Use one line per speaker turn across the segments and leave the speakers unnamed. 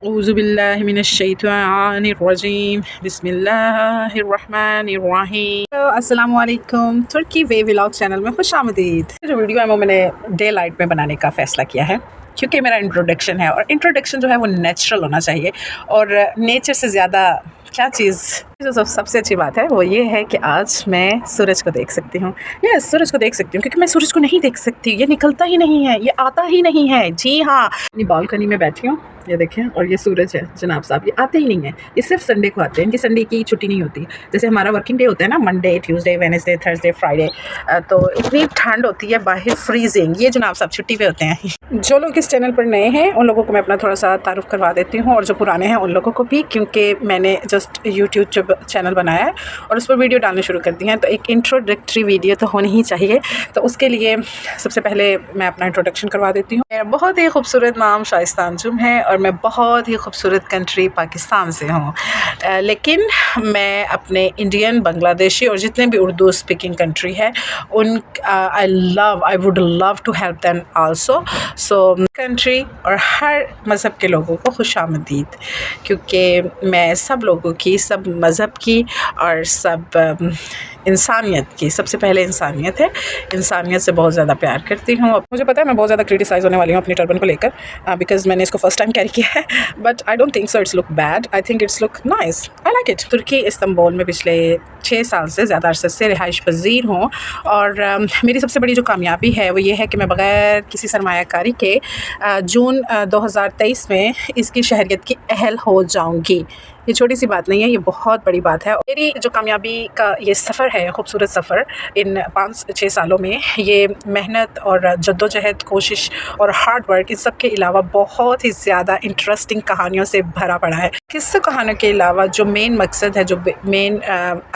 औज़ुबिल्लाहिमिनश्शैतानिर्रजीम बिस्मिल्लाहिर्रहमानिर्रहीम। अस्सलामु अलैकुम। तुर्की वे व्लॉग चैनल में खुशामदीद। जो वीडियो है वो मैंने डे लाइट में बनाने का फ़ैसला किया है क्योंकि मेरा इंट्रोडक्शन है और इंट्रोडक्शन जो है वो नेचुरल होना चाहिए और नेचर से ज़्यादा क्या चीज़ जो सबसे अच्छी बात है वो ये है कि आज मैं सूरज को देख सकती हूँ। यस, सूरज को देख सकती हूँ क्योंकि मैं सूरज को नहीं देख सकती, ये निकलता ही नहीं है, ये आता ही नहीं है। जी हाँ, अपनी बालकनी में बैठी हूँ, ये देखें, और ये सूरज है जनाब साहब, ये आते ही नहीं है। ये सिर्फ संडे को आते हैं, इनकी संडे की छुट्टी नहीं होती। जैसे हमारा वर्किंग डे होता है ना, Monday, Tuesday, Wednesday, Thursday, Friday, तो इतनी ठंड होती है बाहर, फ्रीजिंग, ये जनाब साहब छुट्टी पे होते हैं। जो लोग इस चैनल पर नए हैं उन लोगों को मैं अपना थोड़ा सा तारुफ करवा देती हूँ और जो पुराने हैं उन लोगों को भी, क्योंकि मैंने जस्ट यूट्यूब चैनल बनाया है और उस पर वीडियो डालने शुरू कर दी हैं, तो एक इंट्रोडक्टरी वीडियो तो होनी ही चाहिए। तो उसके लिए सबसे पहले मैं अपना इंट्रोडक्शन करवा देती हूँ। मेरा बहुत ही खूबसूरत नाम शाइस्ता अंजुम है और मैं बहुत ही खूबसूरत कंट्री पाकिस्तान से हूँ, लेकिन मैं अपने इंडियन, बांग्लादेशी और जितने भी उर्दू स्पीकिंग कंट्री है उन I would love to help them also. So country और हर मज़हब के लोगों को खुशामदीद, क्योंकि मैं सब लोगों की, सब मज़हब की और सब इंसानियत की, सबसे पहले इंसानियत है, इंसानियत से बहुत ज़्यादा प्यार करती हूँ। मुझे पता है मैं बहुत ज़्यादा क्रिटिसाइज़ होने वाली हूँ अपनी टर्बन को लेकर, बिकॉज़ मैंने इसको फर्स्ट टाइम कैरी किया है, but I don't think so it's look bad, I think it's look nice, I like it. तुर्की इस्तांबुल में पिछले 6 साल से ज़्यादा अरसे से रिहाइश पज़ीर हूँ और मेरी सबसे बड़ी जो कामयाबी है वो ये है कि मैं बग़ैर किसी सरमायाकारी के जून 2023 में इसकी शहरियत की अहल हो जाऊँगी। ये छोटी सी बात नहीं है, ये बहुत बड़ी बात है। मेरी जो कामयाबी का ये सफ़र है, खूबसूरत सफ़र इन 5-6 सालों में, ये मेहनत और जद्दोजहद, कोशिश और हार्ड वर्क, इन सब के अलावा बहुत ही ज़्यादा इंटरेस्टिंग कहानियों से भरा पड़ा है। किस्से कहानियों के अलावा जो मेन मकसद है, जो मेन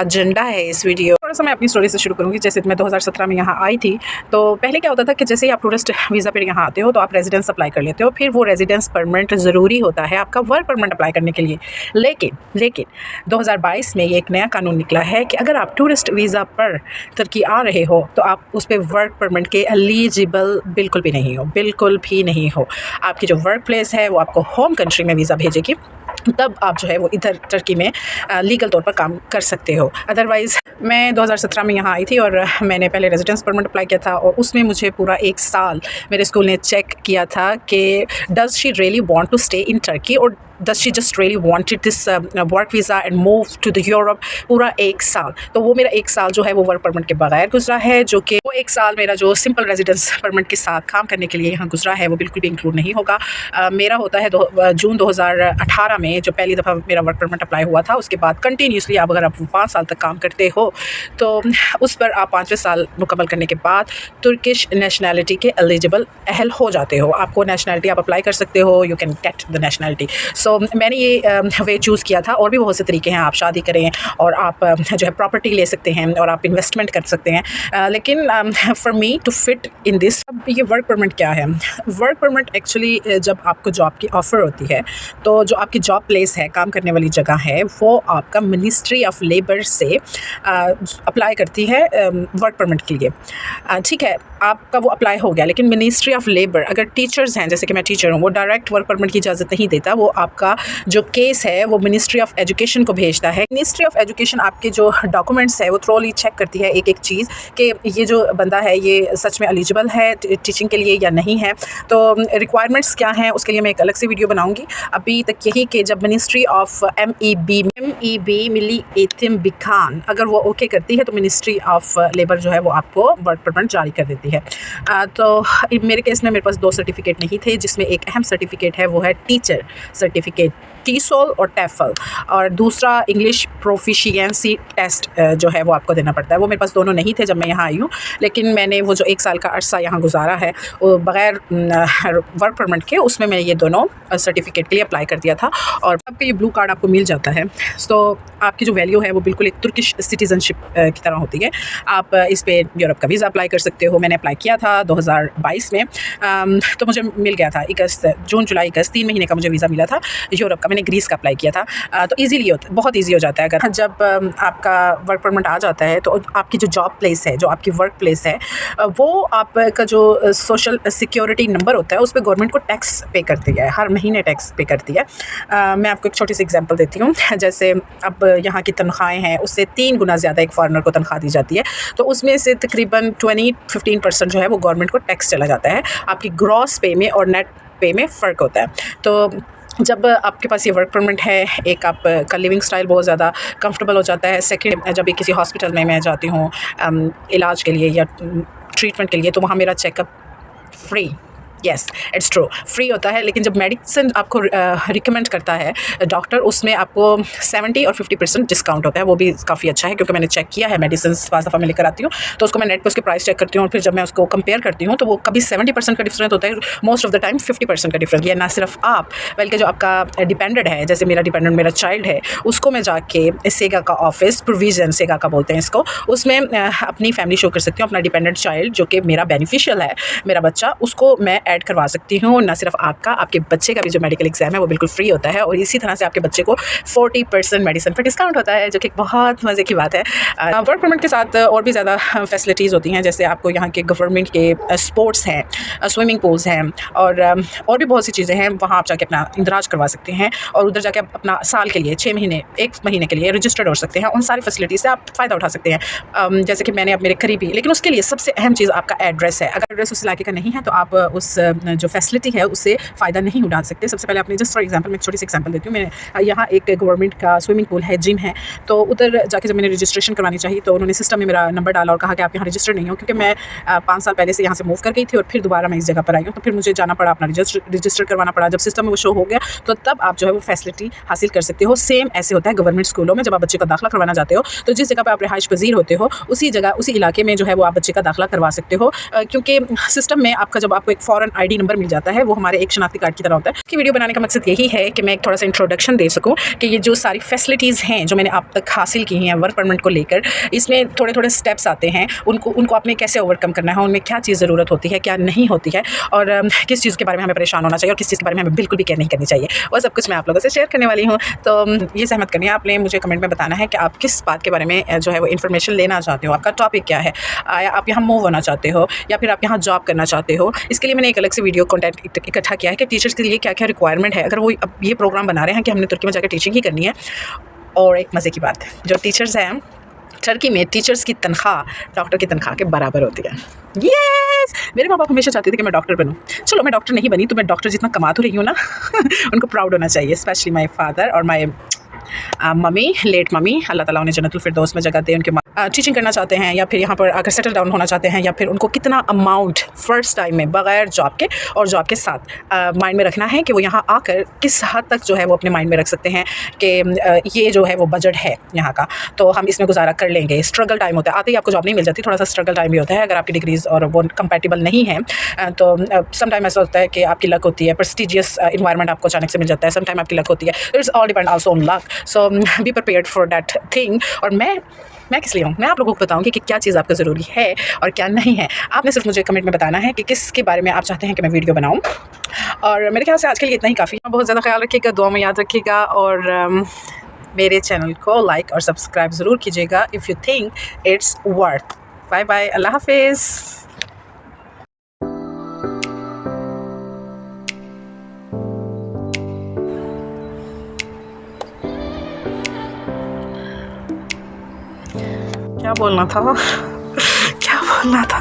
एजेंडा है इस वीडियो, थोड़ा सा मैं अपनी स्टोरी से शुरू करूँगी। जैसे मैं 2017 में यहाँ आई थी, तो पहले क्या होता था कि जैसे ही आप टूरिस्ट वीज़ा पर यहाँ आते हो तो आप रेजिडेंस अप्लाई कर लेते हो, फिर वो रेजिडेंस परमिट ज़रूरी होता है आपका वर्क परमिट अप्लाई करने के लिए। लेकिन 2022 में ये एक नया कानून निकला है कि अगर आप टूरिस्ट वीज़ा पर तुर्की आ रहे हो तो आप उस पर वर्क परमिट के एलिजिबल बिल्कुल भी नहीं हो, बिल्कुल भी नहीं हो। आपकी जो वर्क प्लेस है वो आपको होम कंट्री में वीज़ा भेजेगी, तब आप जो है वो इधर तुर्की में लीगल तौर पर काम कर सकते हो। अदरवाइज़ मैं 2017 में यहाँ आई थी और मैंने पहले रेजिडेंस परमिट अप्लाई किया था और उसमें मुझे पूरा 1 साल मेरे स्कूल ने चेक किया था कि does she really want to stay in Turkey और does she just really wanted this work visa and move to the Europe। पूरा 1 साल, तो वो मेरा 1 साल जो है वो वर्क परमिट के बगैर गुजरा है, जो कि वो 1 साल मेरा जो सिंपल रेजिडेंस परमिट के साथ काम करने के लिए यहाँ गुजरा है वो बिल्कुल भी इंक्लूड नहीं होगा। मेरा होता है जून 2018 में जो पहली दफ़ा मेरा वर्क परमिट अप्लाई हुआ था, उसके बाद कंटिन्यूसली आप अगर आप 5 साल तक काम करते हो तो उस पर आप 5वें साल मुकम्मल करने के बाद तुर्किश नेशनैलिटी के एलिजिबल अहल हो जाते हो। आपको नेशनैलिटी आप अप्लाई कर सकते हो, you can get the nationality. तो मैंने ये वे चूज़ किया था, और भी बहुत से तरीके हैं, आप शादी करें और आप जो है प्रॉपर्टी ले सकते हैं और आप इन्वेस्टमेंट कर सकते हैं, लेकिन for me to fit in this, अब ये वर्क परमिट क्या है? वर्क परमिट एक्चुअली जब आपको जॉब की ऑफ़र होती है तो जो आपकी जॉब प्लेस है, काम करने वाली जगह है, वो आपका मिनिस्ट्री ऑफ लेबर से अप्लाई करती है वर्क परमिट के लिए। ठीक है, आपका वो अप्लाई हो गया, लेकिन मिनिस्ट्री ऑफ लेबर, अगर टीचर्स हैं, जैसे कि मैं टीचर हूँ, वो डायरेक्ट वर्क परमिट की इजाज़त नहीं देता, वो आपका जो केस है वो मिनिस्ट्री ऑफ एजुकेशन को भेजता है। मिनिस्ट्री ऑफ एजुकेशन आपके जो डॉक्यूमेंट्स है वो थ्रोली चेक करती है एक एक चीज़ कि ये जो बंदा है ये सच में एलिजिबल है टीचिंग के लिए या नहीं है। तो रिक्वायरमेंट्स क्या हैं उसके लिए मैं एक अलग से वीडियो बनाऊंगी। अभी तक यही कि जब मिनिस्ट्री ऑफ MEB मिली एतिम बिखान अगर वो ओके करती है तो मिनिस्ट्री ऑफ लेबर जो है वो आपको वर्क परमिट जारी कर देती है। तो मेरे केस में मेरे पास 2 सर्टिफिकेट नहीं थे, जिसमें एक अहम सर्टिफिकेट है वो है टीचर सर्टिफिकेट, TESOL और TEFL, और दूसरा इंग्लिश प्रोफिशिएंसी टेस्ट जो है वो आपको देना पड़ता है। वो मेरे पास दोनों नहीं थे जब मैं यहाँ आई हूँ, लेकिन मैंने वो जो 1 साल का अरसा यहाँ गुजारा है बग़ैर वर्क परमिट के, उसमें मैं ये दोनों सर्टिफिकेट के लिए अप्लाई कर दिया था। और आपका ये ब्लू कार्ड आपको मिल जाता है, तो आपकी जो वैल्यू है वो बिल्कुल एक तुर्किश सिटीज़नशिप की तरह होती है। आप इस पर यूरोप का वीज़ा अप्लाई कर सकते हो। मैंने अप्लाई किया था 2022 में, तो मुझे मिल गया था जून जुलाई अगस्त 3 महीने का मुझे वीज़ा मिला था यूरोप का। मैंने मैंने ग्रीस का अप्लाई किया था। तो ईज़िली बहुत ईजी हो जाता है। अगर जब आपका वर्क परमिट आ जाता है तो आपकी जो जॉब प्लेस है, जो आपकी वर्क प्लेस है, वो आपका जो सोशल सिक्योरिटी नंबर होता है उस पर गवर्नमेंट को टैक्स पे करती है, हर महीने टैक्स पे करती है। मैं आपको एक छोटी सी एग्जांपल देती हूँ। जैसे अब यहाँ की तनख्वाहें हैं उससे 3 गुना ज़्यादा एक फॉरेनर को तनख्वाह दी जाती है, तो उसमें से तकरीबन 15% जो है वो गवर्नमेंट को टैक्स चला जाता है। आपकी ग्रॉस पे में और नेट पे में फ़र्क होता है। तो जब आपके पास ये वर्क परमिट है, एक आपका लिविंग स्टाइल बहुत ज़्यादा कंफर्टेबल हो जाता है। सेकंड, जब भी किसी हॉस्पिटल में मैं जाती हूँ इलाज के लिए या ट्रीटमेंट के लिए, तो वहाँ मेरा checkup free, yes it's true, free होता है। लेकिन जब मेडिसिन आपको रिकमेंड करता है डॉक्टर, उसमें आपको 70 और 50% डिस्काउंट होता है। वो भी काफ़ी अच्छा है, क्योंकि मैंने चेक किया है। मेडिसिन पास दफ़ा मैं लेकर आती हूँ तो उसको मैं नेट पे उसके प्राइस चेक करती हूँ, और फिर जब मैं उसको कंपेयर करती हूँ तो वो कभी 70% का डिफरेंस होता है, मोस्ट ऑफ द टाइम 50% का डिफरेंस। ये ना सिर्फ आप, बल्कि जो आपका डिपेंडेंट है, जैसे मेरा डिपेंडेंट मेरा चाइल्ड है, उसको मैं जाके सेगा का ऑफिस, प्रोविज़न सेगा का बोलते हैं इसको, उसमें अपनी फैमिली शो कर सकती हूँ। अपना डिपेंडेंट चाइल्ड जो कि मेरा बेनिफिशियल है, मेरा बच्चा, उसको मैं ऐड करवा सकती हूँ। ना सिर्फ आपका, आपके बच्चे का भी जो मेडिकल एग्जाम है वो बिल्कुल फ्री होता है, और इसी तरह से आपके बच्चे को 40% मेडिसिन पर डिस्काउंट होता है, जो कि बहुत मज़े की बात है। वर्क परमिट के साथ और भी ज़्यादा फैसिलिटीज़ होती हैं। जैसे आपको यहाँ के गवर्नमेंट के स्पोर्ट्स हैं, स्विमिंग पूल्स हैं, और भी बहुत सी चीज़ें हैं। वहाँ आप जाके अपना इंदराज करवा सकते हैं, और उधर जाके आप अपना साल के लिए 6 महीने, 1 महीने के लिए रजिस्टर्ड हो सकते हैं। उन सारी फैसिलिटीज़ से आप फ़ायदा उठा सकते हैं। जैसे कि मैंने अब मेरे करीबी, लेकिन उसके लिए सबसे अहम चीज़ आपका एड्रेस है। अगर एड्रेस उस इलाके का नहीं है तो आप उस जो फैसिलिटी है उससे फ़ायदा नहीं उठा सकते। सबसे पहले आपने, जस्ट फॉर एग्जांपल मैं एक छोटी सी एग्जांपल देती हूँ। मैं यहाँ एक गवर्नमेंट का स्विमिंग पूल है, जिम है, तो उधर जाके जब मैंने रजिस्ट्रेशन करवानी चाहिए तो उन्होंने सिस्टम में मेरा नंबर डाला और कहा कि आप यहाँ रजिस्टर्ड नहीं हो, क्योंकि मैं 5 साल पहले से यहाँ से मूव कर गई थी और फिर दोबारा मैं इस जगह पर आई हूँ। तो फिर मुझे जाना पड़ा, अपना रजिस्टर करवाना पड़ा। जब सिस्टम में वो शो हो गया तो तब आप जो है वो फैसिलिटी हासिल कर सकते हो। सेम ऐसे होता है गवर्नमेंट स्कूलों में। जब आप बच्चे का दाखिला करवाना जाते हो तो जिस जगह पर आप रिहाइश पजीर होते हो, उसी जगह, उसी इलाके में जो है वो आप बच्चे का दाखिला करवा सकते हो, क्योंकि सिस्टम में आपका जब आपको एक फ़ॉरेन ID नंबर मिल जाता है, वो हमारे एक शनाख्ती कार्ड की तरह होता है। इसकी वीडियो बनाने का मकसद यही है कि मैं एक थोड़ा सा इंट्रोडक्शन दे सकूं कि ये जो सारी फैसिलिटीज़ हैं जो मैंने आप तक हासिल की हैं वर्क परमिट को लेकर, इसमें थोड़े स्टेप्स आते हैं। उनको आपने कैसे ओवरकम करना है, उनमें क्या चीज़ ज़रूरत होती है, क्या नहीं होती है, और किस चीज़ के बारे में हमें परेशान होना चाहिए और किस चीज़ के बारे में हमें बिल्कुल भी केयर नहीं करनी चाहिए, वो सब कुछ मैं आप लोगों से शेयर करने वाली हूँ। तो ये सहमत करनी है आपने, मुझे कमेंट में बताना है कि आप किस बात के बारे में जो है वो इन्फॉर्मेशन लेना चाहते हो, आपका टॉपिक क्या है, या आप यहाँ मूव होना चाहते हो, या फिर आप यहाँ जॉब करना चाहते हो। इसके लिए मैंने एक अलग से वीडियो कंटेंट इकट्ठा किया है कि टीचर्स के लिए क्या क्या रिक्वायरमेंट है, अगर वो अब ये प्रोग्राम बना रहे हैं कि हमने तुर्की में जाकर टीचिंग ही करनी है। और एक मज़े की बात, जो टीचर्स हैं टर्की में, टीचर्स की तनख्वाह डॉक्टर की तनख्वाह के बराबर होती है। यस, मेरे माँ बाप हमेशा चाहते थे कि मैं डॉक्टर बनूं। चलो, मैं डॉक्टर नहीं बनी तो मैं डॉक्टर जितना कमा तो रही हूँ ना उनको प्राउड होना चाहिए, स्पेशली माई फादर और माई मम्मी, लेट मम्मी, अल्लाह ताला उन्हें जन्नतुल फिरदौस में जगह दे। उनके टीचिंग करना चाहते हैं या फिर यहाँ पर आकर सेटल डाउन होना चाहते हैं, या फिर उनको कितना अमाउंट फ़र्स्ट टाइम में बग़ैर जॉब के और जॉब के साथ माइंड में रखना है कि वो यहाँ आकर किस हद तक जो है वो अपने माइंड में रख सकते हैं कि ये जो है वो बजट है यहाँ का, तो हम इसमें गुजारा कर लेंगे। स्ट्रगल टाइम होता है, आते ही आपको जॉब नहीं मिल जाती, थोड़ा सा स्ट्रगल टाइम भी होता है। अगर आपकी डिग्रीज़ और वो कंपैटिबल नहीं है तो सम टाइम ऐसा होता है कि आपकी लक होती है, प्रेस्टिजियस इन्वायरमेंट आपको अचानक से मिल जाता है, सम टाइम आपकी लक होती है। It's all depend also on luck, so be prepared for that thing. और मैं किस लिए हूँ, मैं आप लोगों को बताऊँगी कि क्या चीज़ आपका ज़रूरी है और क्या नहीं है। आपने सिर्फ मुझे कमेंट में बताना है कि किसके बारे में आप चाहते हैं कि मैं वीडियो बनाऊँ, और मेरे ख्याल से आज के लिए इतना ही काफ़ी है। बहुत ज़्यादा ख्याल रखिएगा, दुआ में याद रखिएगा, और मेरे चैनल को लाइक और सब्सक्राइब ज़रूर कीजिएगा if you think it's worth. Bye bye, अल्लाह हाफिज़। क्या बोलना था क्या बोलना था।